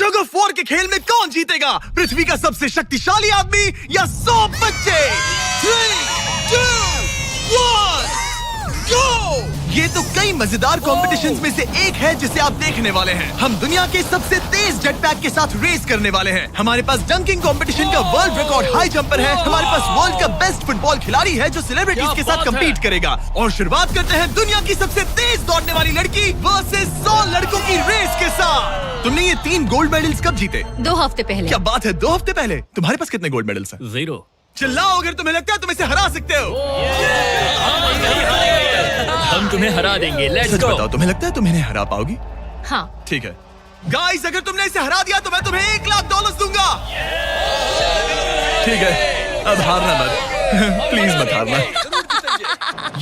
Tug of war के खेल में कौन जीतेगा? पृथ्वी का सबसे शक्तिशाली आदमी या 100 बच्चे? 3, 2, 1, गो! ये तो कई मजेदार कॉम्पिटिशंस में से एक है जिसे आप देखने वाले हैं। हम दुनिया के सबसे तेज जेट पैक के साथ रेस करने वाले हैं। हमारे पास डंकिंग कंपटीशन का वर्ल्ड रिकॉर्ड हाई जंपर है। हमारे पास वर्ल्ड का बेस्ट फुटबॉल खिलाड़ी है जो सेलिब्रिटीज के साथ कम्पीट करेगा। और शुरुआत करते हैं दुनिया की सबसे तेज दौड़ने वाली लड़की वर्सेस 100 लड़कों की रेस के साथ। तुमने ये 3 गोल्ड मेडल्स कब जीते? 2 हफ्ते पहले। क्या बात है, 2 हफ्ते पहले? तुम्हारे पास कितने गोल्ड मेडल्स हैं? 0। चिल्लाओ अगर तुम्हें लगता है तुम इसे हरा सकते हो। हम तुम्हें हरा देंगे। लेट्स सच गो। बताओ, तुम्हें लगता है तुम इन्हें हरा पाओगी? हाँ। ठीक है गाइस, अगर तुमने इसे हरा दिया तो मैं तुम्हें $1,00,000 दूंगा। ठीक है, अब हारना मत प्लीज मत हारना।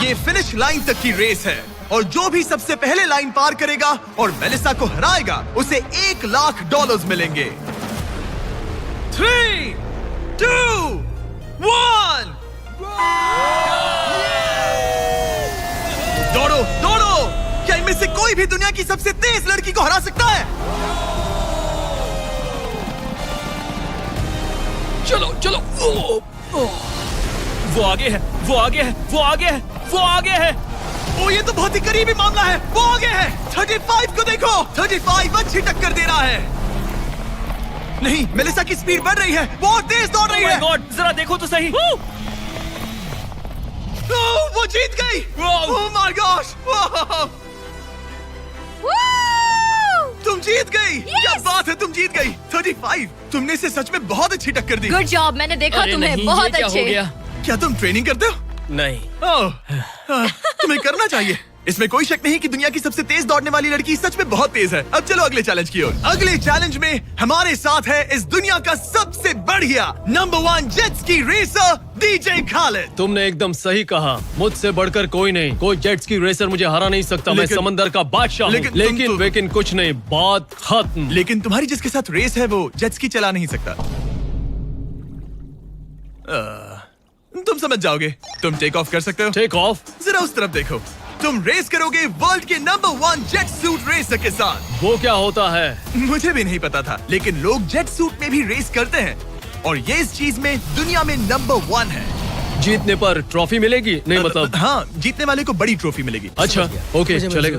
ये फिनिश लाइन तक की रेस है और जो भी सबसे पहले लाइन पार करेगा और मेलिसा को हराएगा उसे $1,00,000 मिलेंगे। 3, 2, 1 दौड़ो दौड़ो! क्या इनमें से कोई भी दुनिया की सबसे तेज लड़की को हरा सकता है? चलो चलो। वो आगे है, वो आगे है, वो आगे है, वो आगे है। ओ, ये तो बहुत ही करीबी मामला है। वो आगे है। 35 को देखो, 35 अच्छी टक्कर दे रहा है। नहीं, मेलिसा की स्पीड बढ़ रही है, बहुत तेज दौड़ रही है। गॉड, जरा देखो तो सही। वो जीत गई। ओह माय गॉश, तुम जीत गई। क्या बात है, तुम जीत गई। 35, तुमने इसे सच में बहुत अच्छी टक्कर दी। गुड जॉब, मैंने देखा अरे तुम्हें। नहीं, बहुत ये क्या अच्छे। हो गया? क्या तुम ट्रेनिंग करते हो? नहीं। तुम्हें करना चाहिए। इसमें कोई शक नहीं कि दुनिया की सबसे तेज दौड़ने वाली लड़की सच में बहुत तेज है। अब चलो अगले चैलेंज की ओर। अगले चैलेंज में हमारे साथ है इस दुनिया का सबसे बढ़िया नंबर 1 जेट्स की रेसर डीजे खालिद। तुमने एकदम सही कहा, मुझसे बढ़कर कोई नहीं। कोई जेट्स की रेसर मुझे हरा नहीं सकता। मैं समंदर का बादशाह हूँ। लेकिन कुछ नहीं, बात खत्म। लेकिन तुम्हारी जिसके साथ रेस है वो जेट्स की चला नहीं सकता। तुम समझ जाओगे। तुम टेक ऑफ कर सकते हो। Take off? जरा उस तरफ देखो। तुम रेस करोगे वर्ल्ड के नंबर 1 जेट सूट रेसर के साथ। वो क्या होता है? मुझे भी नहीं पता था, लेकिन लोग जेट सूट में भी रेस करते हैं और ये इस चीज में दुनिया में नंबर 1 है। जीतने पर ट्रॉफी मिलेगी? नहीं मतलब। हाँ, जीतने वाले को बड़ी ट्रॉफी मिलेगी। अच्छा, ओके, चलेगा।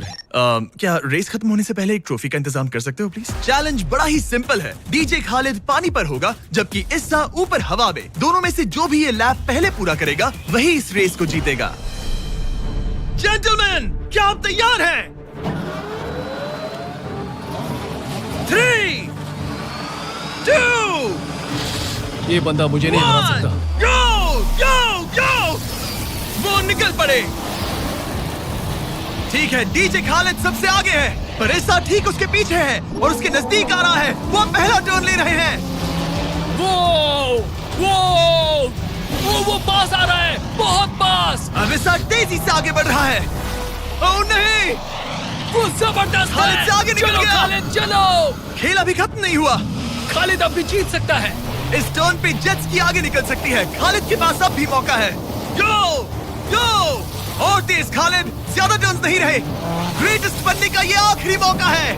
क्या रेस खत्म होने से पहले एक ट्रॉफी का इंतजाम कर सकते हो प्लीज? चैलेंज बड़ा ही सिंपल है। डीजे खालिद पानी पर होगा जबकि इस्सा ऊपर हवा में। दोनों में से जो भी ये लैप पहले पूरा करेगा वही इस रेस को जीतेगा। जेंटलमैन, क्या आप तैयार हैं? 3, 2, ये बंदा मुझे नहीं हरा सकता। गो गो गो! वो निकल पड़े। ठीक है, डीजे खालिद सबसे आगे है पर इस्सा ठीक उसके पीछे है और उसके नजदीक आ रहा है। वो पहला टर्न ले रहे हैं। वो पास आ रहा है, बहुत पास। अब इस्सा तेजी से आगे बढ़ रहा है। ओह नहीं, वो जबरदस्त है। खालिद से आगे निकल चलो गया। खालिद चलो। खेल अभी खत्म नहीं हुआ। खालिद अब भी जीत सकता है। इस टर्न पे जेट्स की आगे निकल सकती है। खालिद के पास अब भी मौका है। गो गो! और तेज खालिद, ज्यादा टर्न्स नहीं रहे। ग्रेटेस्ट बनने का ये आखिरी मौका है।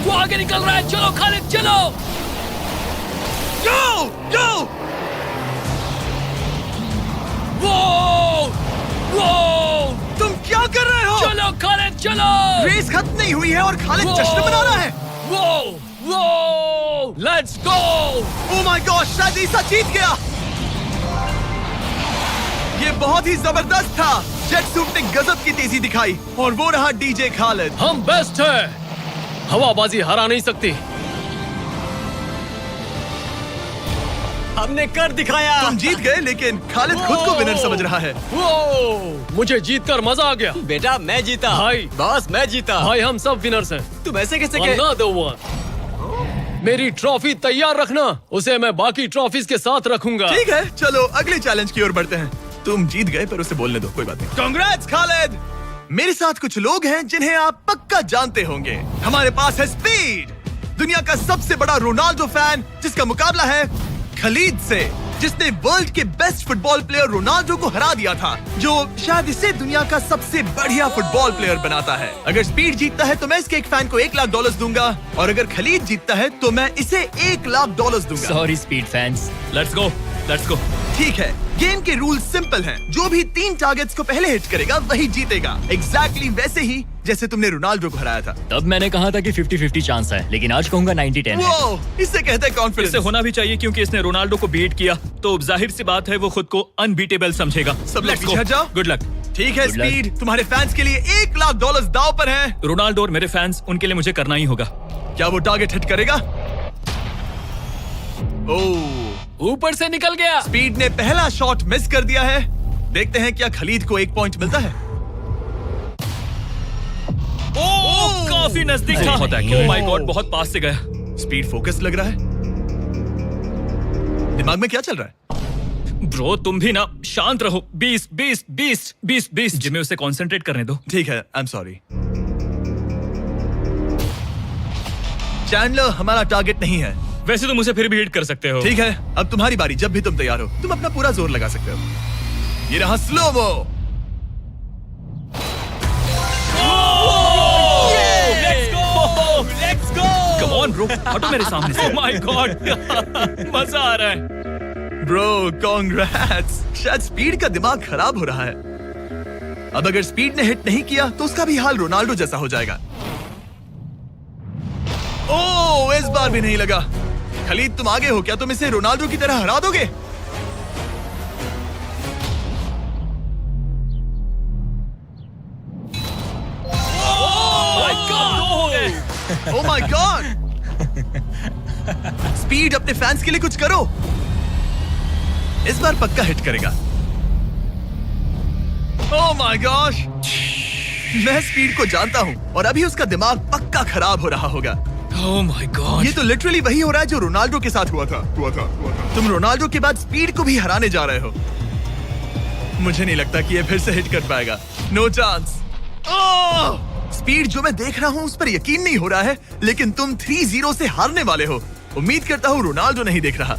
वो आगे निकल रहा है। चलो खालिद चलो। गो गो! वो तुम क्या कर रहे हो? चलो खालिद चलो। रेस खत्म नहीं हुई है और खालिद जश्न मना रहा है। वो let's go. Oh my God, शायद इस्सा जीत गया। ये बहुत ही जबरदस्त था। जेट सूट ने गजब की तेजी दिखाई और वो रहा डीजे खालिद। हम बेस्ट है। हवाबाजी हरा नहीं सकती। हमने कर दिखाया। तुम जीत गए, लेकिन खालिद खुद को विनर समझ रहा है। मुझे जीतकर मजा आ गया। बेटा मैं जीता। भाई। बॉस मैं जीता। भाई हम सब विनर्स हैं। तुम ऐसे कैसे Another one. मेरी ट्रॉफी तैयार रखना, उसे मैं बाकी ट्रॉफीज के साथ रखूंगा। ठीक है, चलो अगले चैलेंज की ओर बढ़ते हैं। तुम जीत गए पर उसे बोलने दो, कोई बात नहीं। कांग्रेट्स खालिद। मेरे साथ कुछ लोग हैं जिन्हें आप पक्का जानते होंगे। हमारे पास है स्पीड, दुनिया का सबसे बड़ा रोनाल्डो फैन जिसका मुकाबला है खलीद से। जिसने वर्ल्ड के बेस्ट फुटबॉल प्लेयर रोनाल्डो को हरा दिया था, जो शायद इसे दुनिया का सबसे बढ़िया फुटबॉल प्लेयर बनाता है। अगर स्पीड जीतता है तो मैं इसके एक फैन को $1 लाख दूंगा, और अगर खलीद जीतता है तो मैं इसे $1 लाख दूंगा। Sorry speed fans. Let's go, let's go. ठीक है, गेम के रूल सिंपल हैं। जो भी 3 टारगेट्स को पहले हिट करेगा वही जीतेगा। एग्जैक्टली वैसे ही जैसे तुमने रोनाल्डो को हराया था। तब मैंने कहा था कि 50-50 चांस है, लेकिन आज कहूंगा 90-10 है। वो इसे कहते हैं कॉन्फिडेंस। इसे होना भी चाहिए क्योंकि इसने रोनाल्डो को बीट किया, तो जाहिर सी बात है वो खुद को अनबीटेबल समझेगा। सब लोग पीछे हट जाओ। Good luck. ठीक है Good luck. स्पीड, तुम्हारे फैंस के लिए $1 लाख दांव पर है। रोनाल्डो और मेरे फैंस, उनके लिए मुझे करना ही होगा। क्या वो टारगेट हिट करेगा? ओह, ऊपर से निकल गया। स्पीड ने पहला शॉट मिस कर दिया है। देखते हैं क्या खलीद को 1 पॉइंट मिलता है। ओह, काफी नजदीक था। ओह माय गॉड, बहुत पास से गया। स्पीड फोकस लग रहा है। दिमाग में क्या चल रहा है? ब्रो तुम भी ना शांत रहो। 20 जिम्मे उसे कंसंट्रेट करने दो। ठीक है, आई एम सॉरी। चैंडलर हमारा टारगेट नहीं है। वैसे तो मुझे फिर भी हिट कर सकते हो। ठीक है, अब तुम्हारी बारी। जब भी तुम तैयार हो तुम अपना पूरा जोर लगा सकते हो। ये रहा slomo. Let's go. Come on bro, हटो मेरे सामने से। ओह माय गॉड, मजा आ रहा है। Bro congrats. शायद स्पीड का दिमाग खराब हो रहा है। अब अगर स्पीड ने हिट नहीं किया तो उसका भी हाल रोनाल्डो जैसा हो जाएगा। ओह, इस बार भी नहीं लगा। खलीद तुम आगे हो, क्या तुम इसे रोनाल्डो की तरह हरा दोगे? ओह माय गॉड। स्पीड अपने फैंस के लिए कुछ करो। इस बार पक्का हिट करेगा। ओह माय गॉश, मैं स्पीड को जानता हूं और अभी उसका दिमाग पक्का खराब हो रहा होगा। ओह माय गॉड, ये तो लिटरली वही हो रहा है जो रोनाल्डो के साथ हुआ था। तुम रोनाल्डो के बाद स्पीड को भी हराने जा रहे हो। मुझे नहीं लगता कि ये फिर से हिट कर पाएगा। No chance. स्पीड जो मैं देख रहा हूं उस पर यकीन नहीं हो रहा है, लेकिन तुम 3-0 से हारने वाले हो। उम्मीद करता हूं रोनाल्डो नहीं देख रहा।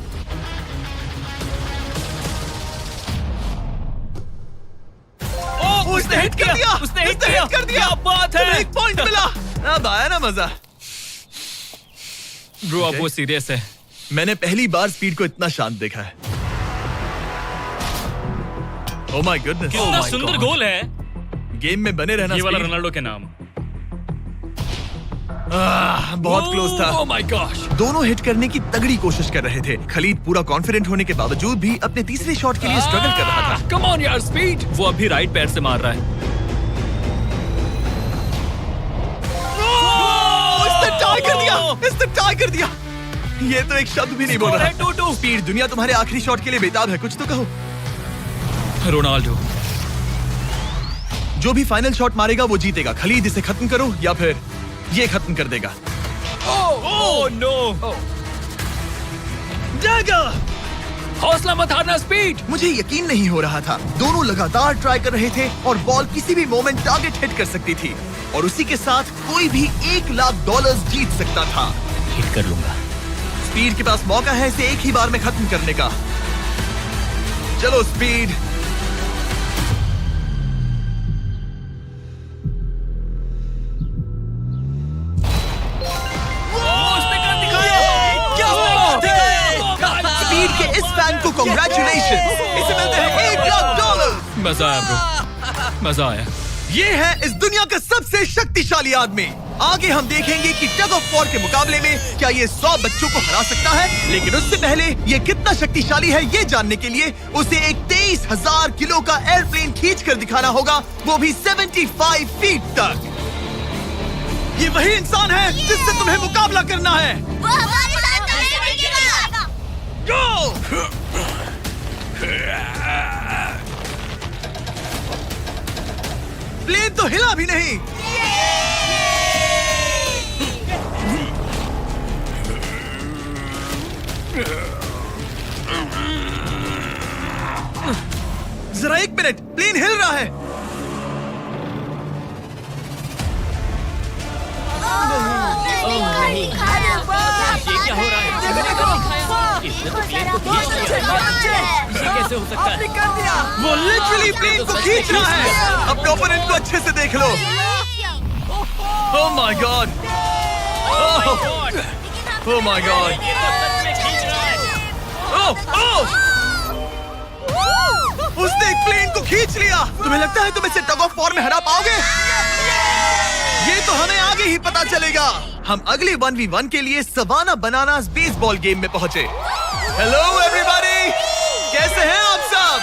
उसने हिट कर दिया। उसने हिट कर दिया। क्या बात है। तुम्हें 1 पॉइंट मिला। अब आया ना मजा। ब्रो अब वो सीरियस है। मैंने पहली बार स्पीड को इतना शांत देखा है। Oh my goodness. कितना सुंदर गोल है। गेम में बने रहना। ये वाला स्पीड। रोनाल्डो के नाम। बहुत क्लोज था। Oh my gosh. दोनों हिट करने की तगड़ी कोशिश कर रहे थे। खलीद पूरा कॉन्फिडेंट होने के बावजूद भी अपने तीसरे शॉट के लिए स्ट्रगल कर रहा था। कम ऑन यार स्पीड। वो अभी राइट पैर से मार रहा है। इसने टाई कर दिया। इसने टाई कर दिया। ये तो एक शब्द भी नहीं बोल रहा। 2-2। स्पीड, दुनिया तुम्हारे आखिरी शॉट के लिए बेताब है। कुछ तो कहो। रोनाल्डो जो भी फाइनल शॉट मारेगा वो जीतेगा। खलीद इसे खत्म करो या फिर ये खत्म कर देगा। Oh no. डैगर! हौसला मत हारना स्पीड। मुझे यकीन नहीं हो रहा था। दोनों लगातार ट्राई कर रहे थे और बॉल किसी भी मोमेंट टारगेट हिट कर सकती थी, और उसी के साथ कोई भी $1 लाख जीत सकता था। हिट कर लूंगा। स्पीड के पास मौका है इसे एक ही बार में खत्म करने का। चलो स्पीड। स्पीड के इस फैन को कांग्रेचुलेशन। इसे मिलते हैं $1 लाख। मजा आया ब्रो, मजा आया। ये है इस दुनिया का सबसे शक्तिशाली आदमी। आगे हम देखेंगे कि टग ऑफ वॉर के मुकाबले में क्या ये 100 बच्चों को हरा सकता है, लेकिन उससे पहले ये कितना शक्तिशाली है ये जानने के लिए उसे एक 23,000 किलो का एयरप्लेन खींच कर दिखाना होगा, वो भी 75 फीट तक। ये वही इंसान है जिससे तुम्हें मुकाबला करना है। वो हमारे साथ नहीं टिकेगा। Go! प्लेन तो हिला भी नहीं। जरा 1 मिनट, प्लेन हिल रहा है। ये क्या हो रहा है? इसने तो प्लेन को खींच कैसे हो सकता है? वो लिटरली प्लेन को खींच रहा है। अपने ओपोनेंट को अच्छे से देख लो। Oh my God, oh my God, उसने एक प्लेन को खींच लिया। तुम्हें लगता है तुम इसे टग ऑफ वॉर में हरा पाओगे? ये तो हमें आगे ही पता चलेगा। हम अगले 1v1 के लिए सवाना बनानास बेसबॉल गेम में पहुंचे। हेलो एवरीबॉडी, कैसे हैं आप सब?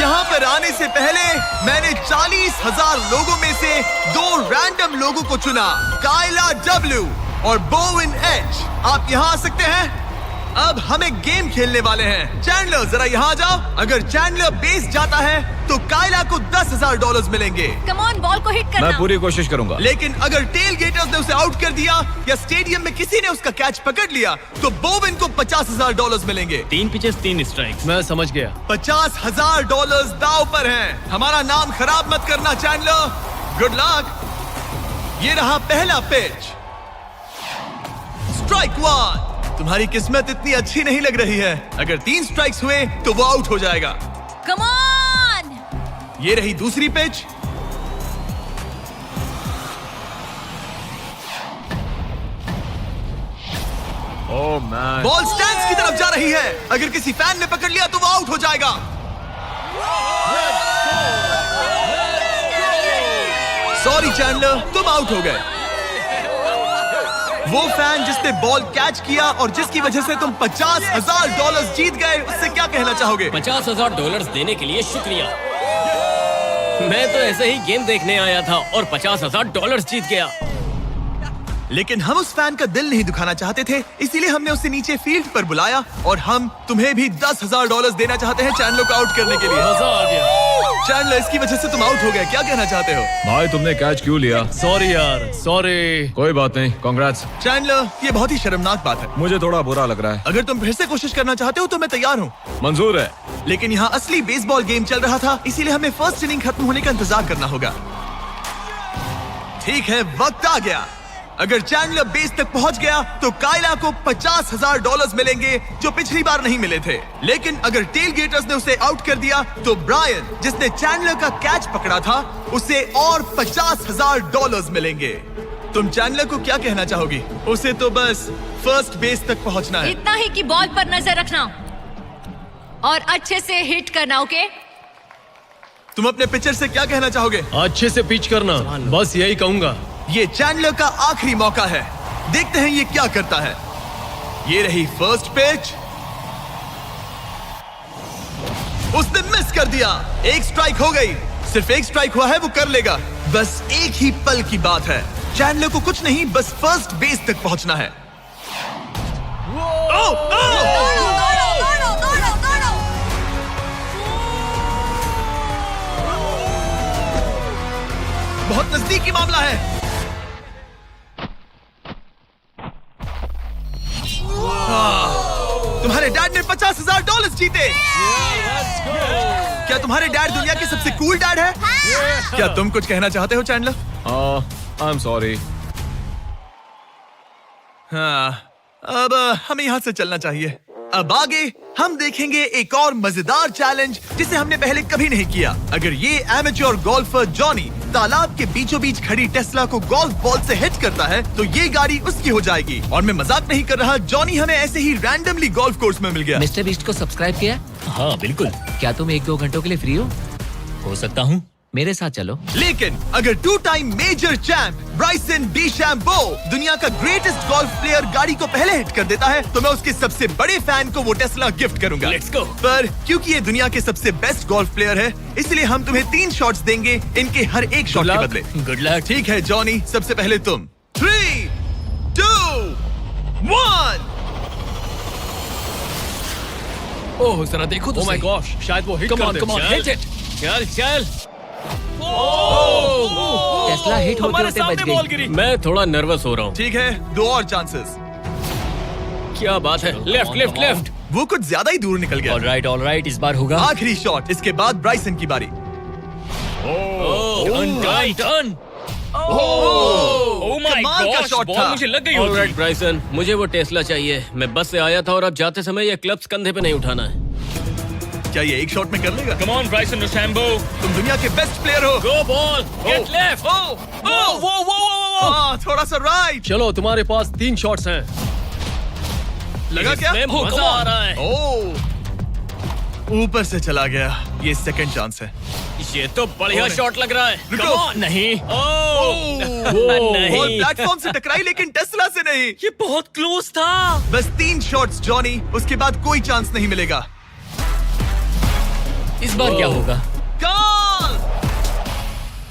यहाँ पर आने से पहले मैंने 40,000 लोगों में से 2 रैंडम लोगों को चुना, काइला डब्ल्यू और बोविन एच। आप यहाँ आ सकते हैं। अब हमें गेम खेलने वाले हैं। चैंडलर जरा यहाँ जाओ। अगर चैंडलर बेस जाता है तो काइला को $10,000 मिलेंगे। कम ऑन, बॉल को हिट करना। मैं पूरी कोशिश करूंगा। लेकिन अगर टेल गेटर्स ने उसे आउट कर दिया या स्टेडियम में किसी ने उसका कैच पकड़ लिया तो बोविन को $50,000 मिलेंगे। 3 पिचेस 3 स्ट्राइक्स। मैं समझ गया। $50,000 दाव पर हैं। हमारा नाम खराब मत करना चैंडलर। Good luck. ये रहा पहला पिच। स्ट्राइक 1। तुम्हारी किस्मत इतनी अच्छी नहीं लग रही है। अगर 3 स्ट्राइक्स हुए तो वो आउट हो जाएगा। Come on. ये रही दूसरी pitch. Oh man, ball stands की तरफ जा रही है। अगर किसी फैन ने पकड़ लिया तो वो आउट हो जाएगा। सॉरी चैंडलर, तुम आउट हो गए। वो फैन जिसने बॉल कैच किया और जिसकी वजह से तुम $50,000 जीत गए, उससे क्या कहना चाहोगे? $50,000 देने के लिए शुक्रिया। मैं तो ऐसे ही गेम देखने आया था और $50,000 जीत गया। लेकिन हम उस फैन का दिल नहीं दुखाना चाहते थे, इसीलिए हमने उसे नीचे फील्ड पर बुलाया और हम तुम्हें भी $10,000 देना चाहते हैं चैंडलर को आउट करने के लिए। मजा आ गया। चैंडलर, इसकी वजह से तुम आउट हो गए, क्या कहना चाहते हो? भाई तुमने कैच क्यों लिया? सॉरी यार, सॉरी। कोई बात नहीं, कांग्रेट्स। चैंडलर, ये बहुत ही शर्मनाक बात है। मुझे थोड़ा बुरा लग रहा है। अगर तुम फिर से कोशिश करना चाहते हो तो मैं तैयार हूँ। मंजूर है। लेकिन यहाँ असली बेसबॉल गेम चल रहा था, इसीलिए हमें फर्स्ट इनिंग खत्म होने का इंतजार करना होगा। ठीक है, वक्त आ गया। अगर चैंडलर बेस तक पहुंच गया तो काइला को $50,000 मिलेंगे जो पिछली बार नहीं मिले थे। लेकिन अगर टेल गेटर्स ने उसे आउट कर दिया तो ब्रायन, जिसने चैंडलर का कैच पकड़ा था, उसे और $50,000 मिलेंगे। तुम चैंडलर को क्या कहना चाहोगी? उसे तो बस फर्स्ट बेस तक पहुंचना है। इतना ही कि बॉल पर नजर रखना और अच्छे से हिट करना। ओके? तुम अपने पिचर से क्या कहना चाहोगे? अच्छे से पिच करना, बस यही कहूंगा। ये चैंडलर का आखिरी मौका है। देखते हैं ये क्या करता है। ये रही फर्स्ट पिच। उसने मिस कर दिया। 1 स्ट्राइक हो गई। सिर्फ 1 स्ट्राइक हुआ है, वो कर लेगा। बस एक ही पल की बात है। चैंडलर को कुछ नहीं, बस फर्स्ट बेस तक पहुंचना है। ओह, ओह! बहुत नजदीकी मामला है। तुम्हारे डैड ने $50,000 जीते। क्या तुम्हारे डैड दुनिया के सबसे कूल डैड है? क्या तुम कुछ कहना चाहते हो चैंडलर? I am sorry. हाँ, अब हमें यहाँ से चलना चाहिए। अब आगे हम देखेंगे एक और मजेदार चैलेंज जिसे हमने पहले कभी नहीं किया। अगर ये एमेच्योर गोल्फर जॉनी तालाब के बीचों बीच खड़ी टेस्ला को गोल्फ बॉल से हिट करता है तो ये गाड़ी उसकी हो जाएगी। और मैं मजाक नहीं कर रहा, जॉनी हमें ऐसे ही रैंडमली गोल्फ कोर्स में मिल गया। मिस्टर बीस्ट को सब्सक्राइब किया? हाँ बिल्कुल। क्या तुम 1-2 घंटों के लिए फ्री हो सकता हूँ। मेरे साथ चलो। लेकिन अगर 2 टाइम मेजर चैंप ब्राइसन डीचैम्बो दुनिया का ग्रेटेस्ट गोल्फ प्लेयर गाड़ी को पहले हिट कर देता है तो मैं उसके सबसे बड़े फैन को वो टेस्ला गिफ्ट करूंगा। Let's go। पर क्योंकि ये दुनिया के सबसे बेस्ट गोल्फ प्लेयर है, इसलिए हम तुम्हें 3 शॉट्स देंगे, इनके हर एक शॉट के बदले। Good luck. ठीक है जॉनी, सबसे पहले तुम। 3, 2, 1। ओह जरा देखो तो ओह माय सही। गॉश, शायद वो हिट Come कर on, they. come on, hit it। चल चल। टेस्ला हिट होते होते बच गई। गिरी। मैं थोड़ा नर्वस हो रहा हूँ। ठीक है, 2 और चांसेस। क्या बात है? Left left left. वो कुछ ज्यादा ही दूर निकल गया। ऑल राइट, इस बार होगा। आखिरी शॉट, इसके बाद ब्राइसन की बारी। Turn turn turn. Oh my कमाल का गॉश, शॉट बॉल था। मुझे लग गई ऑलराइट होगी। ब्राइसन, मुझे वो टेस्ला चाहिए। मैं बस से आया था और अब जाते समय ये क्लब्स कंधे पे नहीं उठाना है। क्या ये एक शॉट में कर लेगा? कम ऑन ब्राइसन डीचैम्बो, तुम दुनिया के बेस्ट प्लेयर हो। गो बॉल, गेट लेफ्ट। हाँ, थोड़ा सा राइट। चलो तुम्हारे पास 3 शॉट्स हैं। लगा क्या? इसमें Oh, मजा come on. आ रहा है। ऊपर से चला गया। ये सेकंड चांस है। ये तो बढ़िया शॉट लग रहा है। रुको। Come on. नहीं, बॉल नहीं, प्लेटफॉर्म से टकराई लेकिन टेस्ला से नहीं। ये बहुत क्लोज था। बस 3 शॉट्स जॉनी, उसके बाद कोई चांस नहीं मिलेगा। इस बार क्या होगा? गोल!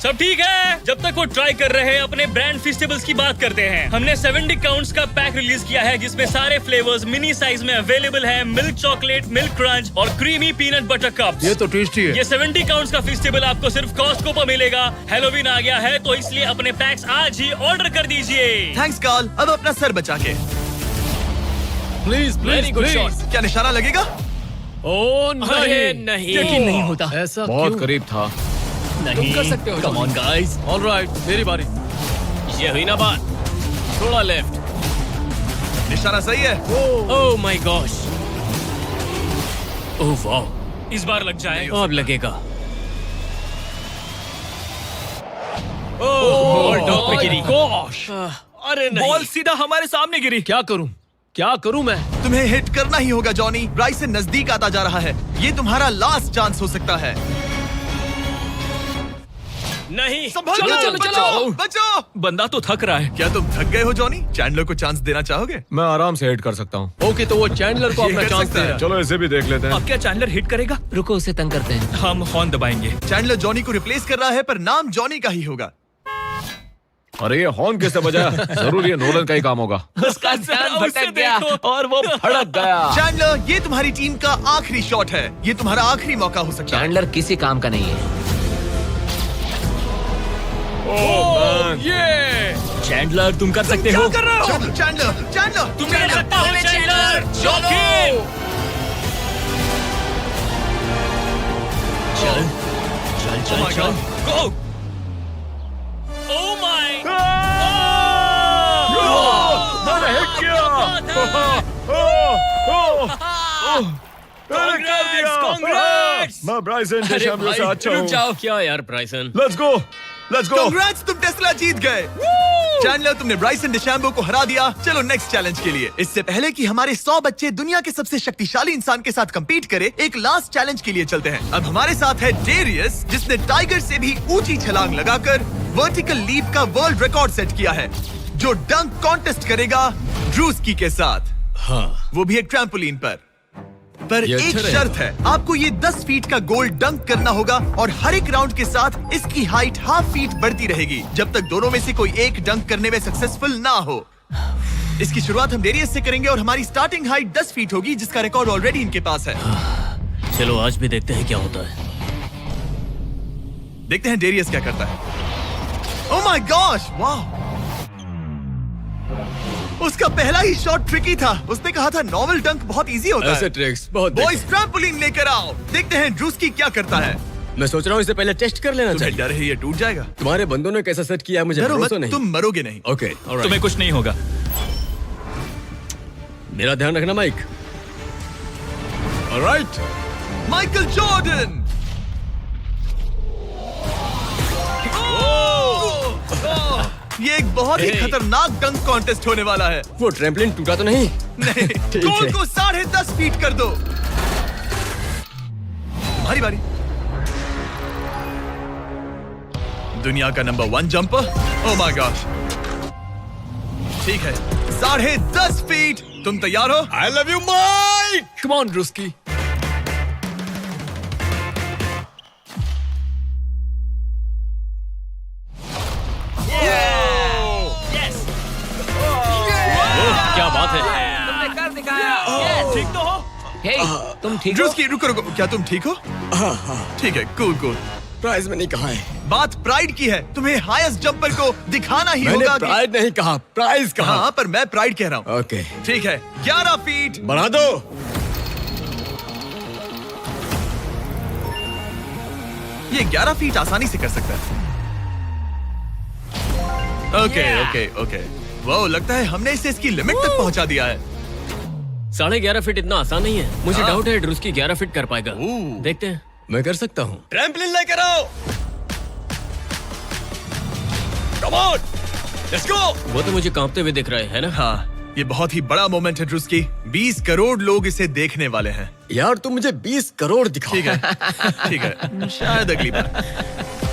सब ठीक है। जब तक वो ट्राई कर रहे हैं, अपने ब्रांड फेस्टिवल्स की बात करते हैं। हमने 70 काउंट्स का पैक रिलीज किया है जिसमें सारे फ्लेवर्स मिनी साइज में अवेलेबल है। मिल्क चॉकलेट, मिल्क क्रंच और क्रीमी पीनट बटर कप्स। ये तो टेस्टी है। ये 70 काउंट्स का फेस्टिवल आपको सिर्फ कॉस्टको पर मिलेगा। हैलोवीन आ गया है तो इसलिए अपने पैक्स आज ही ऑर्डर कर दीजिए। थैंक्स कार्ल, अब अपना सर बचा के। Please Very please good please. shot. क्या निशाना लगेगा? ओ अरे नहीं, नहीं, यकीन नहीं होता। ऐसा बहुत क्यों? करीब था। नहीं कर सकते हो, कम ऑन गाइस। ऑलराइट, मेरी बारी। ये हुई ना बात। थोड़ा लेफ्ट। निशाना सही है। Oh my gosh. ओह वाह, इस बार लग जाएगा। अब लगेगा। बॉल टॉप पे गिरी। गॉश, अरे नहीं। बॉल सीधा हमारे सामने गिरी। क्या करूं? क्या करूं मैं? तुम्हें हिट करना ही होगा जॉनी। ब्राइसन नजदीक आता जा रहा है। ये तुम्हारा लास्ट चांस हो सकता है। नहीं। संभल चलो, कर, चलो, बचो, चलो। बचो। बंदा तो थक रहा है। क्या तुम थक गए हो जॉनी? चैंडलर को चांस देना चाहोगे? मैं आराम से हिट कर सकता हूँ। ओके, तो वो चैंडलर को ये अपना कर चांस सकता दे है। रहा है। चलो इसे भी देख लेते हैं। अब क्या चैंडलर हिट करेगा? रुको, उसे तंग करते हैं। हम हॉर्न दबाएंगे। चैंडलर जॉनी को रिप्लेस कर रहा है पर नाम जॉनी का ही होगा। अरे ये हॉर्न किससे बजाया? जरूर ये नोलन का ही काम होगा। उसका ध्यान उसे भटक गया देखो। और वो भड़क गया। चैंडलर, ये तुम्हारी टीम का आखिरी शॉट है। ये तुम्हारा आखिरी मौका हो सकता है। चैंडलर किसी काम का नहीं है। ये चैंडलर तुम कर सकते क्या हो। कर रहे हो? चैंडलर, चैंडलर, तुम कर सकते हो चैंडलर। शॉकिंग। चल चल Oh चल my चल। God. गो। Oh my. मैंने हिट किया। कांग्रेट्स। मैं ब्राइसन अरे डेशैम्बो से भाई, अच्छा रुक हूँ। जाओ। क्या यार ब्राइसन। Let's go, let's go. Congrats, तुम टेस्ला जीत गए। चैंडलर, तुमने ब्राइसन डिशैम्बो को हरा दिया। चलो नेक्स्ट चैलेंज के लिए। इससे पहले कि हमारे 100 बच्चे दुनिया के सबसे शक्तिशाली इंसान के साथ compete करे, एक लास्ट चैलेंज के लिए चलते हैं। अब हमारे साथ है डेरियस, जिसने टाइगर से भी ऊंची छलांग लगाकर वर्टिकल लीप का वर्ल्ड रिकॉर्ड सेट किया है, जो डंक कॉन्टेस्ट करेगा ड्रूस्की के साथ। हाँ। वो भी एक ट्रैम्पोलिन पर ये एक अच्छा शर्त है, आपको ये 10 फीट का गोल डंक करना होगा और हर एक राउंड के साथ इसकी हाइट हाफ फीट बढ़ती रहेगी जब तक दोनों में से कोई एक डंक करने में सक्सेसफुल ना हो। इसकी शुरुआत हम डेरियस से करेंगे और हमारी स्टार्टिंग हाइट 10 फीट होगी, जिसका रिकॉर्ड ऑलरेडी इनके पास है। चलो आज भी देखते हैं क्या होता है। देखते हैं डेरियस क्या करता है। ओह माय गॉश, वाह! उसका पहला ही शॉट ट्रिकी था। उसने कहा था नॉर्मल डंक बहुत इजी होता ऐसे है। ट्रिक्स बहुत बॉयज, ट्रैम्पोलिन लेकर आओ। देखते हैं ड्रूस्की क्या करता है। मैं सोच रहा हूँ इसे पहले टेस्ट कर लेना तुम्हें चाहिए। डर है ये टूट जाएगा? तुम्हारे बंदों ने कैसा सेट किया है मुझे डरो मत, भरोसा नहीं। तुम मरोगे नहीं। ओके, तुम्हें कुछ नहीं होगा। मेरा ध्यान रखना माइक। Alright, Michael Jordan. ये एक बहुत ही Hey. खतरनाक डंक कॉन्टेस्ट होने वाला है। वो ट्रैम्पलिन टूटा तो नहीं? नहीं, ठीक गोल है। को 10.5 फीट कर दो। हमारी बारी। दुनिया का number 1 jumper. Oh my God. ठीक है, 10.5 फीट। तुम तैयार हो? I love you Mike. Come on Druski. क्या बात है। ठीक तो हो? हे, तुम ठीक हो? ड्रूस्की, रुको रुको, क्या तुम ठीक हो? ठीक है, कूल कूल। प्राइज में नहीं कहा है। बात प्राइड की है। तुम्हें हाईएस्ट जंपर को दिखाना ही मैंने होगा कि... प्राइड नहीं कहा, प्राइज कहा। हाँ, पर मैं प्राइड कह रहा हूँ। ओके, ठीक है, 11 फीट। बढ़ा दो। ये 11 फीट आसानी से कर सकता है। Okay okay okay. वो लगता है हमने इसे इसकी लिमिट तक पहुंचा दिया है। 11.5 फीट इतना आसान नहीं है। मुझे डाउट है ड्रूस्की 11 फीट कर पाएगा। ओह। देखते हैं। मैं कर सकता हूँ। ट्रैम्पलिन लेकर आओ। Come on, let's go. वो तो मुझे कांपते हुए दिख रहा है ना? हाँ, ये बहुत ही बड़ा मोमेंट है ड्रूस्की। 20 करोड़ लोग इसे देखने वाले हैं। यार तुम मुझे 20 करोड़ दिखाओ। ठीक है ठीक है, शायद अगली बार।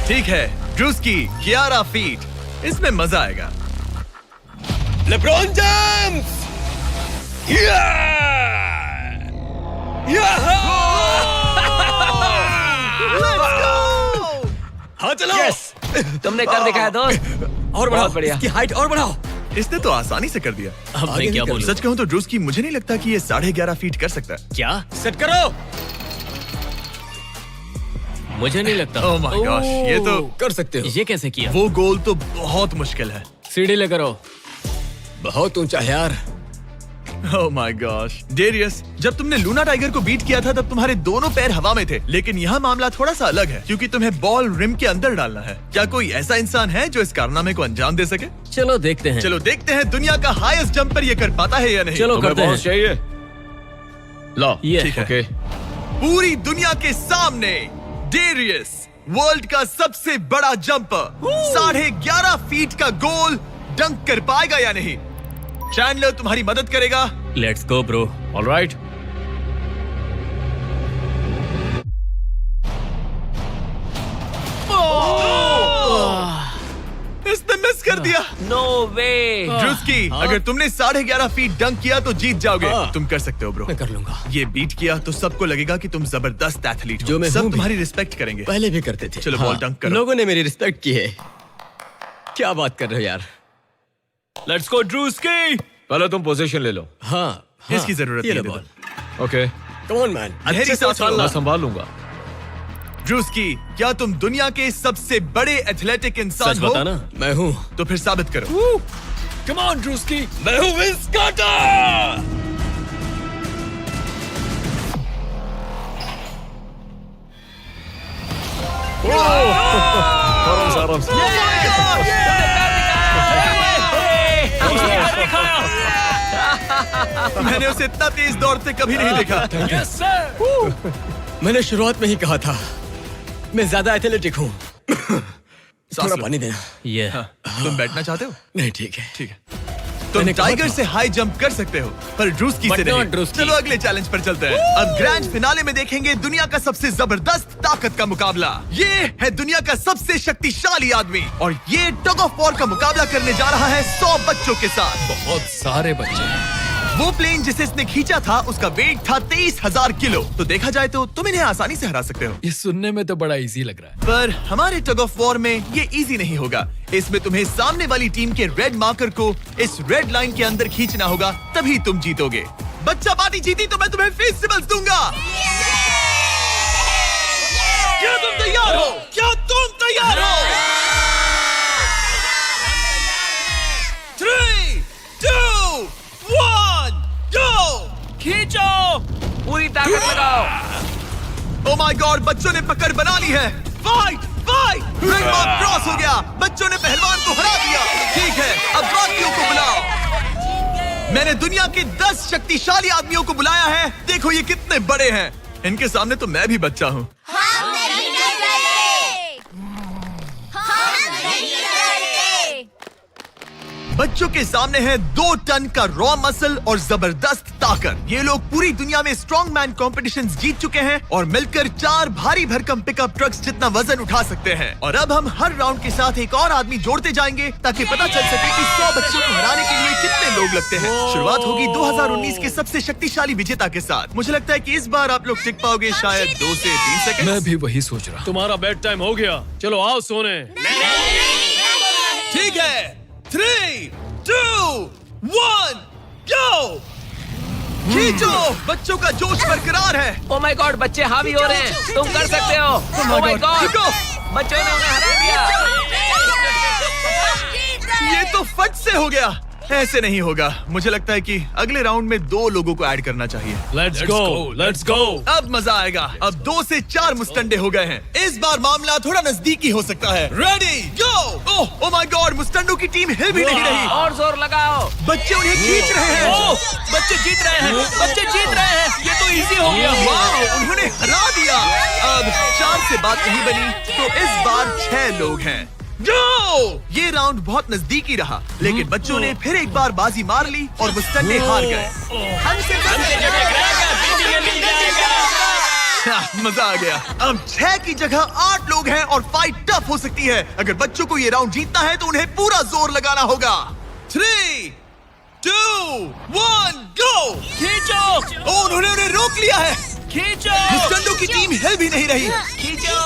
ठीक है ड्रूस्की, 11 फीट, इसमें मजा आएगा। LeBron James. हाँ चलो। तुमने कर दिखाया दोस्त। और बढ़ाओ, बढ़िया। इसकी हाइट और बढ़ाओ। इसने तो आसानी से कर दिया। अब मैं क्या बोलूं? सच कहूं तो ड्रूस्की, मुझे नहीं लगता कि ये 11.5 फीट कर सकता है। क्या? सेट करो। मुझे नहीं लगता। ओह माय गॉश, ये तो कर सकते हो। ये कैसे किया? वो गोल तो बहुत मुश्किल है। सीढ़ी लेकर आओ। बहुत ऊंचा है यार। ओह माय गॉश डेरियस, जब तुमने लूना टाइगर को बीट किया था तब तुम्हारे दोनों पैर हवा में थे, लेकिन यहाँ मामला थोड़ा सा अलग है क्योंकि तुम्हें बॉल रिम के अंदर डालना है। क्या कोई ऐसा इंसान है जो इस कारनामे को अंजाम दे सके? चलो देखते हैं। चलो देखते हैं दुनिया का हाईएस्ट जंपर ये कर पाता है या नहीं। चलो तुम्हें करते हैं। बहुत चाहिए। लो ये ठीक है। ओके। पूरी दुनिया के सामने डेरियस, वर्ल्ड का सबसे बड़ा जंपर, 11.5 फीट का गोल डंक कर पाएगा या नहीं? चैंडलर तुम्हारी मदद करेगा। Let's go bro. ऑलराइट। इसने मिस कर दिया। नो वे। ड्रूस्की, अगर तुमने 11.5 फीट डंक किया तो जीत जाओगे। हाँ। तुम कर सकते हो ब्रो। मैं कर लूंगा। ये बीट किया तो सबको लगेगा कि तुम जबरदस्त एथलीट हो। जो मैं सब हूं भी। तुम्हारी रिस्पेक्ट करेंगे। पहले भी करते थे। चलो बॉल डंक करो। लोगों ने मेरी रिस्पेक्ट की है। क्या बात कर रहे हो यार? Let's go Druski. पहले तुम पोजीशन ले लो। हाँ, इसकी जरूरत ये नहीं लो है, ball. Okay, come on man. गहरी अच्छे से सांस लो। उछालना। मैं संभाल लूंगा। ड्रूस्की, क्या तुम दुनिया के सबसे बड़े एथलेटिक इंसान सच हो? बताना। मैं हूँ। तो फिर साबित करो। Come on Druski. मैं हूँ विंस कार्टर। आराम से। मैंने उसे इतना तेज दौड़ते कभी नहीं देखा। Yes sir. मैंने शुरुआत में ही कहा था मैं ज्यादा एथलेटिक हूँ। थोड़ा लो। पानी देना। ये तुम बैठना चाहते हो? नहीं ठीक है। ठीक है। तुम मैंने कहा टाइगर था। से हाई जंप कर सकते हो पर ड्रूस्की से But not नहीं। ड्रूस्की। चलो अगले चैलेंज पर चलते हैं। अब ग्रैंड फिनाले में देखेंगे दुनिया का सबसे जबरदस्त ताकत का मुकाबला। ये है दुनिया का सबसे शक्तिशाली आदमी और ये टग ऑफ वॉर का मुकाबला करने जा रहा है 100 बच्चों के साथ। बहुत सारे बच्चे। वो प्लेन जिसे इसने खींचा था उसका वेट था 23,000 किलो। तो देखा जाए तो तुम इन्हें आसानी से हरा सकते हो। ये सुनने में तो बड़ा इजी लग रहा है। पर हमारे टग ऑफ वॉर में ये इजी नहीं होगा। इसमें तुम्हें सामने वाली टीम के रेड मार्कर को इस रेड लाइन के अंदर खींचना होगा, तभी तुम जीतोगे। बच्चा पार्टी जीती तो मैं तुम्हें फेस्टिवल्स दूंगा। क्या तुम तैयार हो? क्या तुम तैयार हो? 3, 2, 1, go! खींचो। पूरी ताकत लगाओ। Oh my God, बच्चों ने पकड़ बना ली है। Fight fight. Red mark cross हो गया। बच्चों ने पहलवान को हरा दिया। ठीक है, अब बाकियों को बुलाओ। मैंने दुनिया के 10 शक्तिशाली आदमियों को बुलाया है। देखो ये कितने बड़े हैं। इनके सामने तो मैं भी बच्चा हूँ। हम नहीं डरते। हम नहीं डरते। बच्चों के सामने है 2 टन का रॉ मसल और जबरदस्त ताकत। ये लोग पूरी दुनिया में स्ट्रॉन्ग मैन कॉम्पिटिशंस जीत चुके हैं और मिलकर 4 भारी भरकम पिकअप ट्रक्स जितना वजन उठा सकते हैं। और अब हम हर राउंड के साथ एक और आदमी जोड़ते जाएंगे ताकि पता चल सके कि 100 बच्चों को हराने के लिए कितने लोग लगते हैं। शुरुआत होगी 2019 के सबसे शक्तिशाली विजेता के साथ। मुझे लगता है कि इस बार आप लोग टिक पाओगे शायद 2 से 3 सेकंड। मैं भी वही सोच रहा हूँ। तुम्हारा बेड टाइम हो गया। चलो आओ सोने। ठीक है, 3, 2, 1, go! खींचो। बच्चों का जोश बरकरार है। ओ माय गॉड, बच्चे हावी हो रहे हैं। तुम कर सकते हो। ओ माय गॉड, खींचो। बच्चों ने उन्हें हरा दिया। ये तो फट से हो गया। ऐसे नहीं होगा। मुझे लगता है कि अगले राउंड में 2 लोगों को ऐड करना चाहिए। Let's go. अब मजा आएगा। अब 2 से 4 मुस्टंडे हो गए हैं। इस बार मामला थोड़ा नजदीकी हो सकता है। Ready go. Oh my God, मुस्टंडों की टीम हिल भी नहीं रही। और जोर लगाओ। बच्चे उन्हें खींच रहे हैं। बच्चे जीत रहे हैं, बच्चे जीत रहे हैं। ये तो इजी हो गया। वाह, उन्होंने हरा दिया। अब 4 से बात नहीं बनी, तो इस बार 6 लोग हैं। गो! ये राउंड बहुत नजदीकी रहा, लेकिन बच्चों ने फिर एक बार बाजी मार ली और मुस्टंडे हार गए। मजा आ गया। अब 6 की जगह 8 लोग हैं और फाइट टफ हो सकती है। अगर बच्चों को ये राउंड जीतना है तो उन्हें पूरा जोर लगाना होगा। 3, 2, 1, गो! खींचो। उन्होंने उन्हें रोक लिया है। खींचो। मुस्टंडों की टीम हिल भी नहीं रही। खींचो।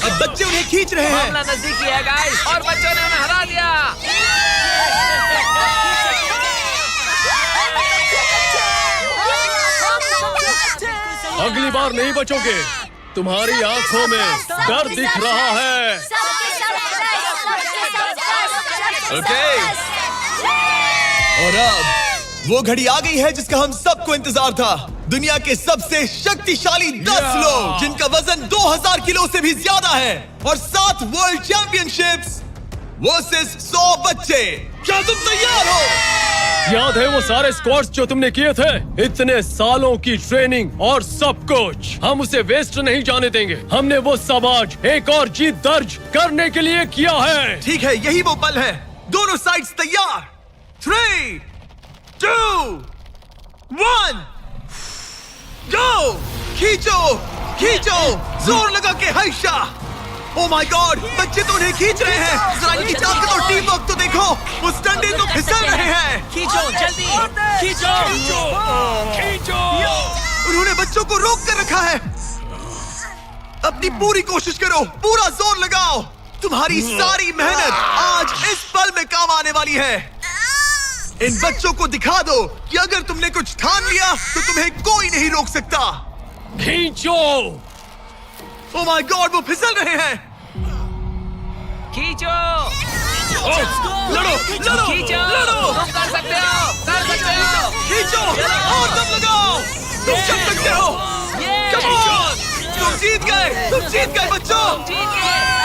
अब बच्चे उन्हें खींच रहे हैं। मामला नजदीकी है गाइस, और बच्चों ने उन्हें हरा दिया। अगली बार नहीं बचोगे। तुम्हारी आंखों में डर दिख रहा है। ओके। और अब वो घड़ी आ गई है जिसका हम सबको इंतजार था। दुनिया के सबसे शक्तिशाली 10 लोग, जिनका वजन 2000 किलो से भी ज्यादा है, और 7 वर्ल्ड चैंपियनशिप्स वर्सेस 100 बच्चे। क्या तुम तैयार हो? याद है वो सारे स्क्वाट्स जो तुमने किए थे? इतने सालों की ट्रेनिंग और सब कुछ, हम उसे वेस्ट नहीं जाने देंगे। हमने वो सब आज एक और जीत दर्ज करने के लिए किया है। ठीक है, यही वो पल है। दोनों साइड्स तैयार। 3, 2, 1, गो! खींचो, खींचो, जोर लगा के हैशा। ओह माय गॉड, बच्चे तो उन्हें खींच रहे हैं। जरा इनकी ताकत और टीम वर्क तो देखो। वो स्टंडे तो फिसल रहे हैं। खींचो जल्दी, खींचो। खींचो। उन्होंने बच्चों को रोक कर रखा है। अपनी पूरी कोशिश करो, पूरा जोर लगाओ। तुम्हारी सारी मेहनत आज इस पल में काम आने वाली है। इन बच्चों को दिखा दो कि अगर तुमने कुछ ठान लिया तो तुम्हें कोई नहीं रोक सकता। खींचो। ओह माय गॉड, वो फिसल रहे हैं। खींचो। लड़ो, लड़ो, खींचो। लड़ो। तुम कर सकते हो, कर सकते हो। खींचो और दम लगाओ। तुम कर सकते हो। ये। Come on! तुम जीत गए बच्चों। जीत गए।